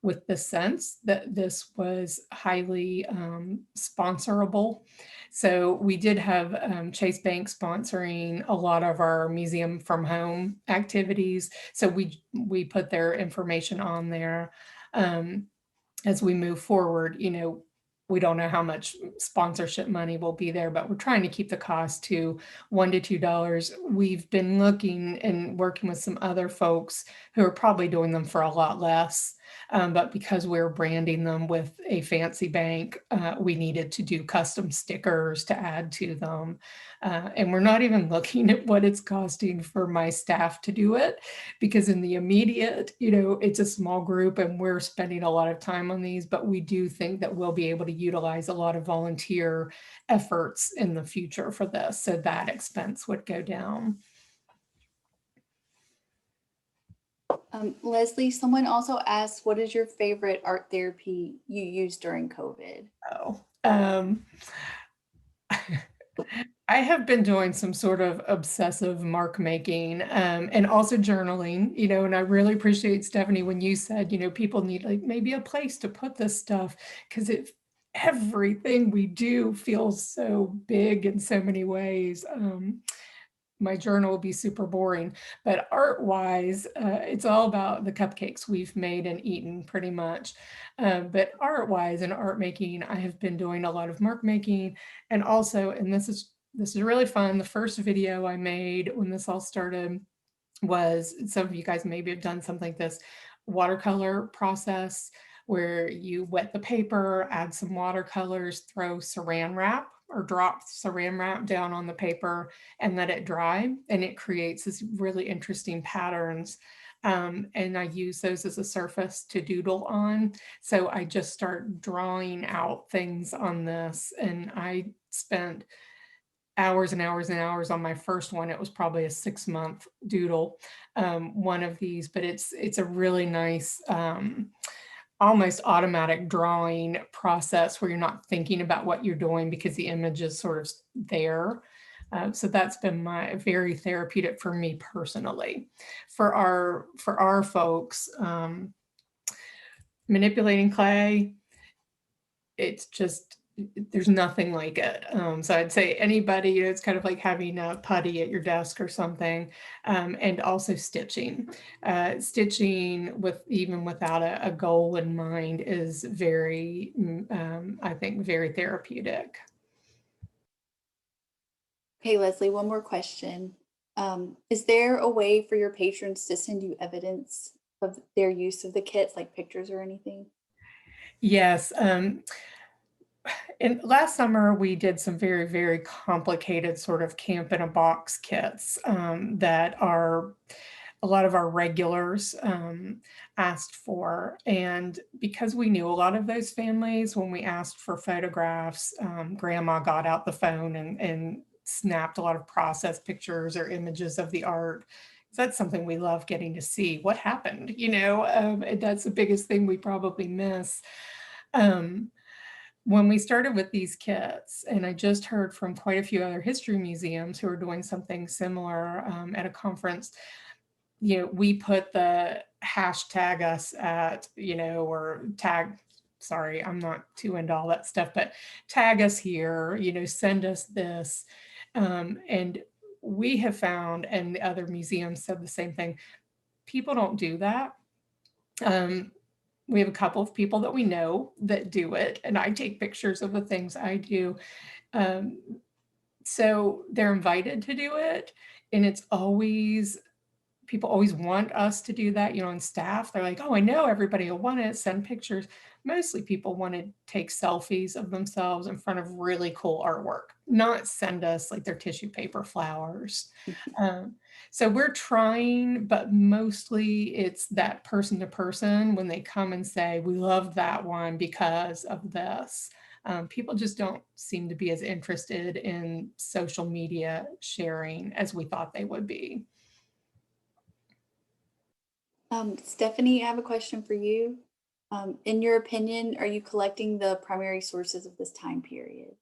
with the sense that this was highly sponsorable. So we did have Chase Bank sponsoring a lot of our museum from home activities. So we put their information on there. As we move forward, we don't know how much sponsorship money will be there, but we're trying to keep the cost to $1 to $2. We've been looking and working with some other folks who are probably doing them for a lot less. But because we're branding them with a fancy bank, we needed to do custom stickers to add to them. And we're not even looking at what it's costing for my staff to do it, because in the immediate, it's a small group and we're spending a lot of time on these, but we do think that we'll be able to utilize a lot of volunteer efforts in the future for this. So that expense would go down. Leslie, someone also asked, what is your favorite art therapy you used during COVID? I have been doing some sort of obsessive mark making and also journaling, and I really appreciate, Stephanie, when you said, people need like maybe a place to put this stuff, because everything we do feels so big in so many ways. My journal will be super boring, but art-wise, it's all about the cupcakes we've made and eaten pretty much. But art-wise and art making, I have been doing a lot of mark making, and also, and this is really fun. The first video I made when this all started was, some of you guys maybe have done something like this, watercolor process, where you wet the paper, add some watercolors, throw saran wrap or drop saran wrap down on the paper and let it dry. And it creates this really interesting patterns. And I use those as a surface to doodle on. So I just start drawing out things on this. And I spent hours and hours and hours on my first one. It was probably a 6-month doodle, one of these, but it's a really nice, almost automatic drawing process where you're not thinking about what you're doing because the image is sort of there. So that's been very therapeutic for me personally. For our folks, manipulating clay, it's just, there's nothing like it. So I'd say anybody, it's kind of like having a putty at your desk or something, and also stitching. Stitching even without a goal in mind is very, I think, very therapeutic. Okay, Leslie, one more question. Is there a way for your patrons to send you evidence of their use of the kits, like pictures or anything? Yes. And last summer, we did some very, very complicated sort of camp in a box kits that are a lot of our regulars asked for. And because we knew a lot of those families, when we asked for photographs, grandma got out the phone and snapped a lot of process pictures or images of the art. That's something we love getting to see. What happened? That's the biggest thing we probably miss. When we started with these kits, and I just heard from quite a few other history museums who are doing something similar at a conference, we put the hashtag us at, or tag, sorry, I'm not too into all that stuff, but tag us here, send us this. And we have found, and the other museums said the same thing, people don't do that. we have a couple of people that we know that do it, and I take pictures of the things I do. So they're invited to do it, and it's always, people always want us to do that, on staff. They're like, oh, I know everybody will want it, send pictures. Mostly people want to take selfies of themselves in front of really cool artwork, not send us like their tissue paper flowers. So we're trying, but mostly it's that person to person when they come and say, we love that one because of this. People just don't seem to be as interested in social media sharing as we thought they would be. Stephanie, I have a question for you. In your opinion, are you collecting the primary sources of this time period?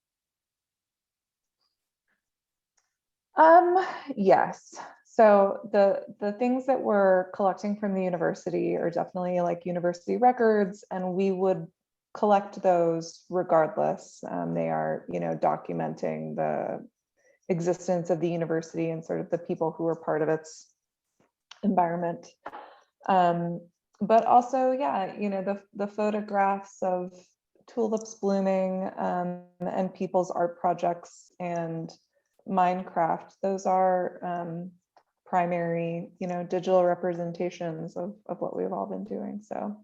Yes. So the things that we're collecting from the university are definitely like university records, and we would collect those regardless. They are, documenting the existence of the university and sort of the people who were part of its environment. But also, yeah, the photographs of tulips blooming and people's art projects and Minecraft, those are primary, digital representations of what we've all been doing. So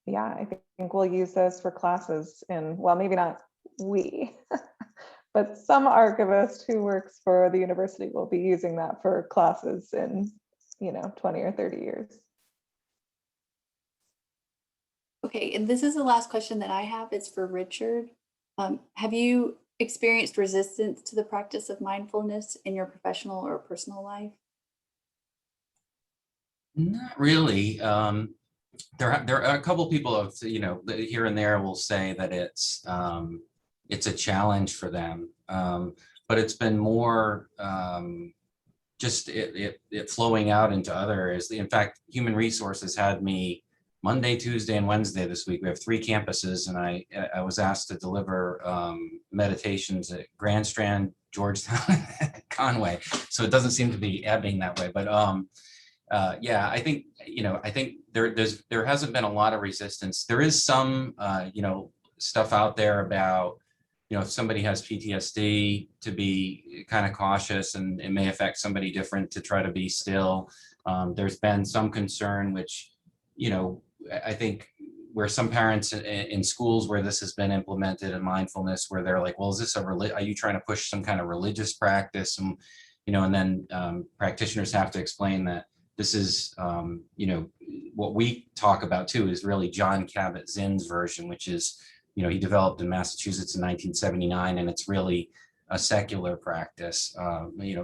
yeah, I think we'll use those for classes, and well, maybe not we, but some archivist who works for the university will be using that for classes in, 20 or 30 years. Okay, and this is the last question that I have. It's for Richard. Have you experienced resistance to the practice of mindfulness in your professional or personal life? Not really. There are a couple people of, here and there will say that it's a challenge for them, but it's been more just it flowing out into other areas. In fact, Human Resources had me Monday, Tuesday, and Wednesday this week. We have 3 campuses, and I was asked to deliver meditations at Grand Strand, Georgetown, Conway. So it doesn't seem to be ebbing that way, but yeah, I think there hasn't been a lot of resistance. There is some stuff out there about if somebody has PTSD, to be kind of cautious, and it may affect somebody different, to try to be still. There's been some concern, which I think where some parents in schools where this has been implemented in mindfulness, where they're like, well, is this are you trying to push some kind of religious practice? And and then practitioners have to explain that this is, what we talk about too is really John Kabat-Zinn's version, which is, he developed in Massachusetts in 1979, and it's really a secular practice,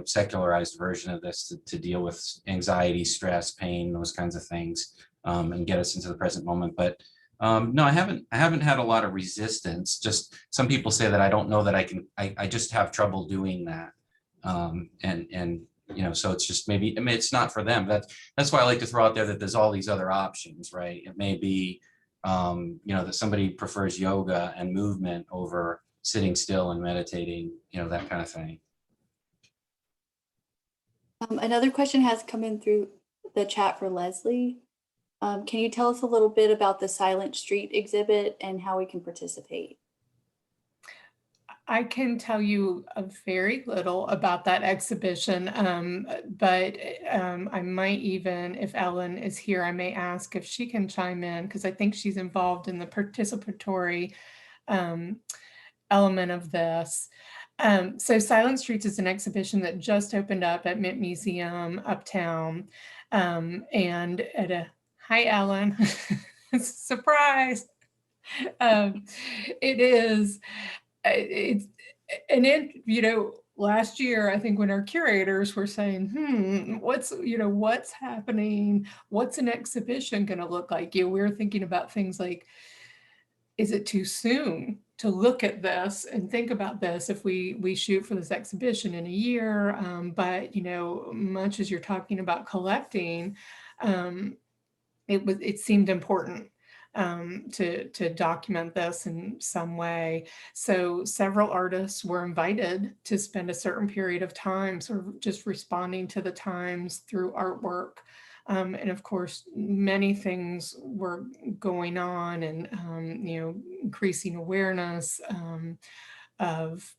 secularized version of this to deal with anxiety, stress, pain, those kinds of things, and get us into the present moment. But no, I haven't had a lot of resistance. Just some people say that I don't know that I just have trouble doing that, and so it's just maybe, it's not for them. That's why I like to throw out there that there's all these other options, right? It may be, that somebody prefers yoga and movement over sitting still and meditating, that kind of thing. Another question has come in through the chat for Leslie. Can you tell us a little bit about the Silent Street exhibit and how we can participate? I can tell you a very little about that exhibition, but I might even, if Ellen is here, I may ask if she can chime in, because I think she's involved in the participatory element of this. So Silent Streets is an exhibition that just opened up at Mint Museum Uptown, and at a, hi Ellen, surprise. It is. It's last year, I think when our curators were saying, what's happening? What's an exhibition going to look like? We were thinking about things like, is it too soon to look at this and think about this if we shoot for this exhibition in a year? But, much as you're talking about collecting, it seemed important to document this in some way. So several artists were invited to spend a certain period of time sort of just responding to the times through artwork. And of course, many things were going on, and increasing awareness of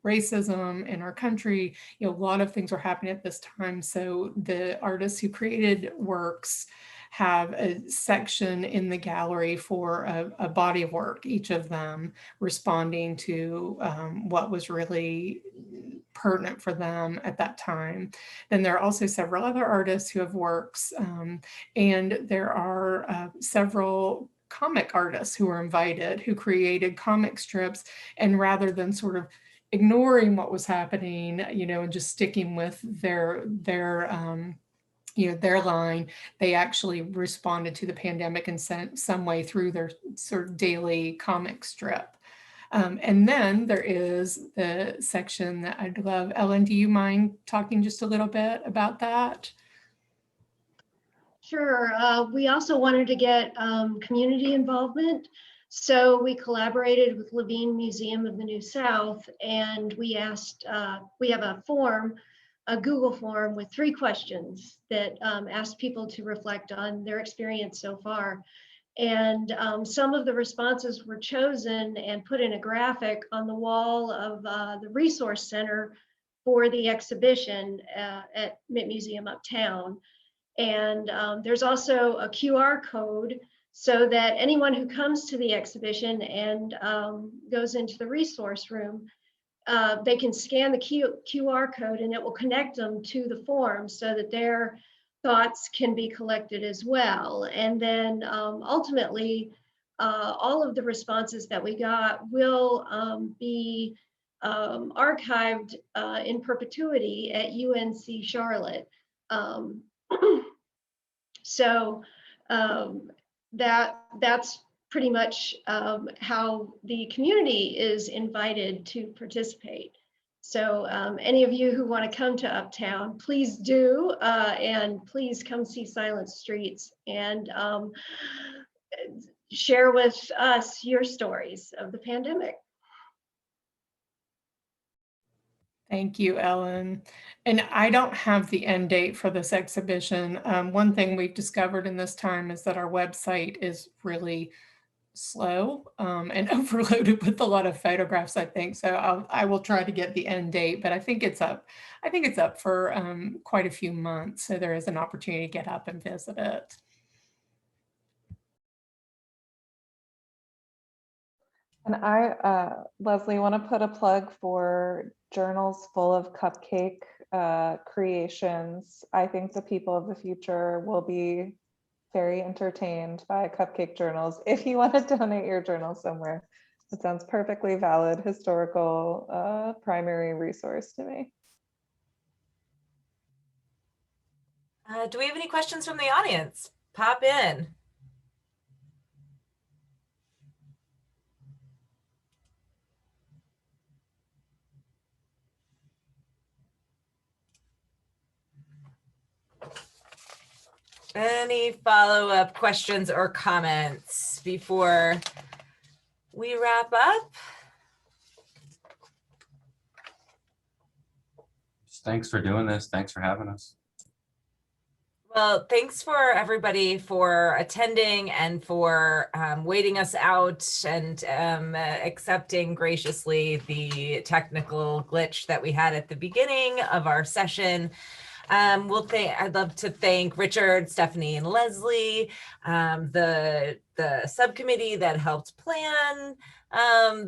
racism in our country. A lot of things were happening at this time. So the artists who created works have a section in the gallery for a body of work, each of them responding to what was really pertinent for them at that time. Then there are also several other artists who have works, and there are several comic artists who were invited, who created comic strips, and rather than sort of ignoring what was happening, and just sticking with their line, they actually responded to the pandemic in some way through their sort of daily comic strip. And then there is the section that I'd love. Ellen, do you mind talking just a little bit about that? Sure. We also wanted to get community involvement. So we collaborated with Levine Museum of the New South, and we asked, we have a form, a Google form with 3 questions that asked people to reflect on their experience so far. And some of the responses were chosen and put in a graphic on the wall of the resource center for the exhibition at Mint Museum Uptown. And there's also a QR code so that anyone who comes to the exhibition and goes into the resource room, they can scan the QR code and it will connect them to the form so that their thoughts can be collected as well. And then ultimately, all of the responses that we got will be archived in perpetuity at UNC Charlotte. So that's pretty much how the community is invited to participate. So any of you who want to come to Uptown, please do, and please come see Silent Streets and share with us your stories of the pandemic. Thank you, Ellen. And I don't have the end date for this exhibition. One thing we've discovered in this time is that our website is really slow and overloaded with a lot of photographs, I think. So I will try to get the end date, but I think it's up. I think it's up for quite a few months. So there is an opportunity to get up and visit it. And I, Leslie, want to put a plug for journals full of cupcake creations. I think the people of the future will be very entertained by cupcake journals. If you want to donate your journal somewhere, it sounds perfectly valid historical primary resource to me. Do we have any questions from the audience? Pop in. Any follow-up questions or comments before we wrap up? Thanks for doing this. Thanks for having us. Well, thanks for everybody for attending and for waiting us out and accepting graciously the technical glitch that we had at the beginning of our session. I'd love to thank Richard, Stephanie, and Leslie, the subcommittee that helped plan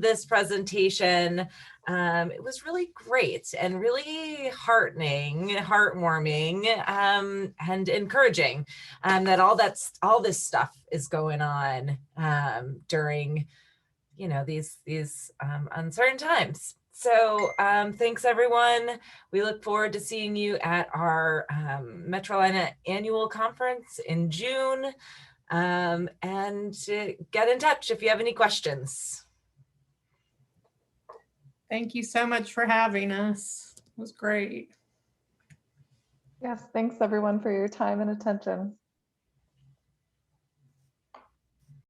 this presentation. It was really great and really heartwarming, and encouraging that all this stuff is going on during, these uncertain times. So thanks, everyone. We look forward to seeing you at our Metrolina annual conference in June. And get in touch if you have any questions. Thank you so much for having us. It was great. Yes, thanks everyone for your time and attention.